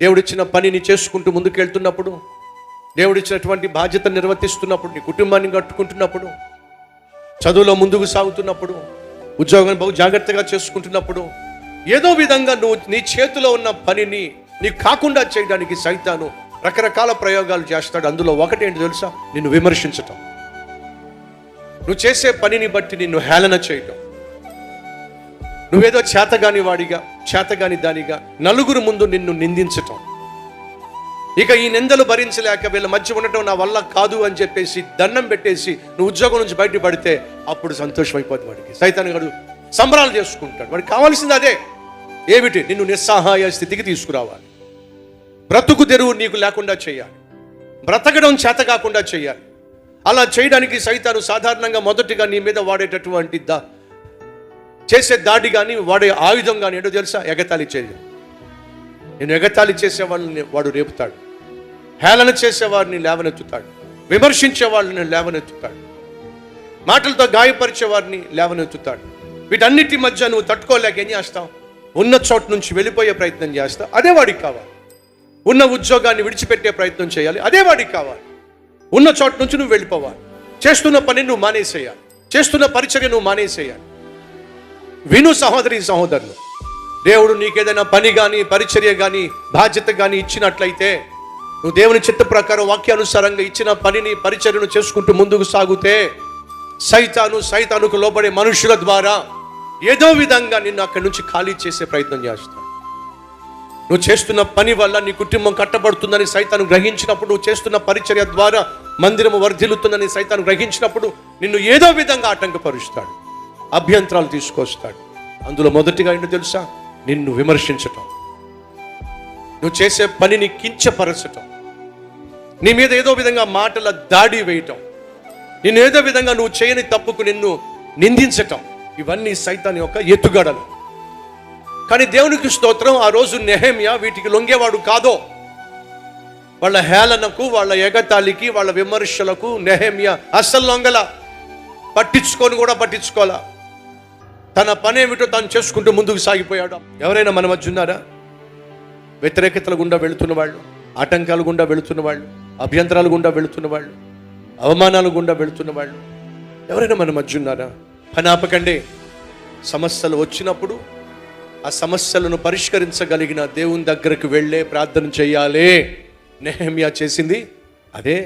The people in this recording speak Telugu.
దేవుడిచ్చిన పనిని చేసుకుంటూ ముందుకెళ్తున్నప్పుడు, దేవుడిచ్చినటువంటి బాధ్యత నిర్వర్తిస్తున్నప్పుడు, నీ కుటుంబాన్ని కట్టుకుంటున్నప్పుడు, చదువులో ముందుకు సాగుతున్నప్పుడు, ఉద్యోగం బహు జాగ్రత్తగా చేసుకుంటున్నప్పుడు, ఏదో విధంగా నువ్వు నీ చేతిలో ఉన్న పనిని నీకు కాకుండా చేయడానికి సైతాను రకరకాల ప్రయోగాలు చేస్తాడు. అందులో ఒకటేంటి తెలుసా? నిన్ను విమర్శించటం, నువ్వు చేసే పనిని బట్టి నిన్ను హేళన చేయటం, నువ్వేదో చేతగాని వాడిగా, చేతగాని దానిగా నలుగురు ముందు నిన్ను నిందించటం. ఇక ఈ నిందలు భరించలేక వీళ్ళ మధ్య ఉండటం నా వల్ల కాదు అని చెప్పేసి దండం పెట్టేసి నువ్వు ఉద్యోగం నుంచి బయటపడితే అప్పుడు సంతోషం అయిపోతుంది వాడికి. సైతాను గారు సంబరాలు చేసుకుంటాడు. వాడికి కావాల్సింది అదే. ఏమిటి? నిన్ను నిస్సహాయ స్థితికి తీసుకురావాలి, బ్రతుకు తెరువు నీకు లేకుండా చేయాలి, బ్రతకడం చేత కాకుండా చేయాలి. అలా చేయడానికి సైతాను సాధారణంగా మొదటిగా నీ మీద వాడేటటువంటి చేసే దాడి కానీ, వాడే ఆయుధం కానీ ఏంటో తెలుసా? ఎగతాళి చేయడం. నేను ఎగతాళి చేసేవాళ్ళని వాడు రేపుతాడు, హేళన చేసేవాడిని లేవనెత్తుతాడు, విమర్శించే వాళ్ళని లేవనెత్తుతాడు, మాటలతో గాయపరిచేవారిని లేవనెత్తుతాడు. వీటన్నిటి మధ్య నువ్వు తట్టుకోలేక ఏం చేస్తావు? ఉన్న చోటు నుంచి వెళ్ళిపోయే ప్రయత్నం చేస్తావు. అదే వాడికి కావాలి. ఉన్న ఉద్యోగాన్ని విడిచిపెట్టే ప్రయత్నం చేయాలి. అదే వాడికి కావాలి. ఉన్న చోటు నుంచి నువ్వు వెళ్ళిపోవాలి. చేస్తున్న పని నువ్వు మానేసేయాలి. చేస్తున్న పరిచర్య నువ్వు మానేసేయాలి. విను సహోదరి సహోదరులు, దేవుడు నీకేదైనా పని కానీ, పరిచర్య కానీ, బాధ్యత కానీ ఇచ్చినట్లయితే, నువ్వు దేవుని చిత్త ప్రకారం వాక్యానుసారంగా ఇచ్చిన పనిని, పరిచర్యను చేసుకుంటూ ముందుకు సాగుతే, సైతానుకు లోబడే మనుషుల ద్వారా ఏదో విధంగా నిన్ను అక్కడి నుంచి ఖాళీ చేసే ప్రయత్నం చేస్తాడు. నువ్వు చేస్తున్న పని వల్ల నీ కుటుంబం కట్టబడుతుందని సైతాను గ్రహించినప్పుడు, నువ్వు చేస్తున్న పరిచర్య ద్వారా మందిరము వర్ధిల్లుతుందని సైతాను గ్రహించినప్పుడు నిన్ను ఏదో విధంగా ఆటంకపరుస్తాడు, అభ్యంతరాలు తీసుకొస్తాడు. అందులో మొదటిగా ఏంటో తెలుసా? నిన్ను విమర్శించటం, నువ్వు చేసే పనిని కించపరచటం, నీ మీద ఏదో విధంగా మాటల దాడి వేయటం, నిన్ను ఏదో విధంగా నువ్వు చేయని తప్పుకు నిన్ను నిందించటం. ఇవన్నీ సైతాను యొక్క ఎత్తుగడలు. కానీ దేవునికి స్తోత్రం, ఆ రోజు నెహెమ్యా వీటికి లొంగేవాడు కాదో. వాళ్ళ హేళనకు, వాళ్ళ ఎగతాళికి, వాళ్ళ విమర్శలకు నెహెమ్యా అస్సలు లొంగల. పట్టించుకోలా. తన పనేమిటో తాను చేసుకుంటూ ముందుకు సాగిపోయాడు. ఎవరైనా మన మధ్య ఉన్నారా? వ్యతిరేకతల గుండా వెళుతున్న వాళ్ళు, ఆటంకాల గుండా వెళుతున్న వాళ్ళు, అభ్యంతరాల గుండా వెళుతున్న వాళ్ళు, అవమానాల గుండా వెళుతున్న వాళ్ళు ఎవరైనా మన మధ్య ఉన్నారా? పని ఆపకండి. సమస్యలు వచ్చినప్పుడు ఆ సమస్యలను పరిష్కరించగలిగిన దేవుని దగ్గరకు వెళ్ళే ప్రార్థన చేయాలి. నెహెమ్యా చేసింది అదే.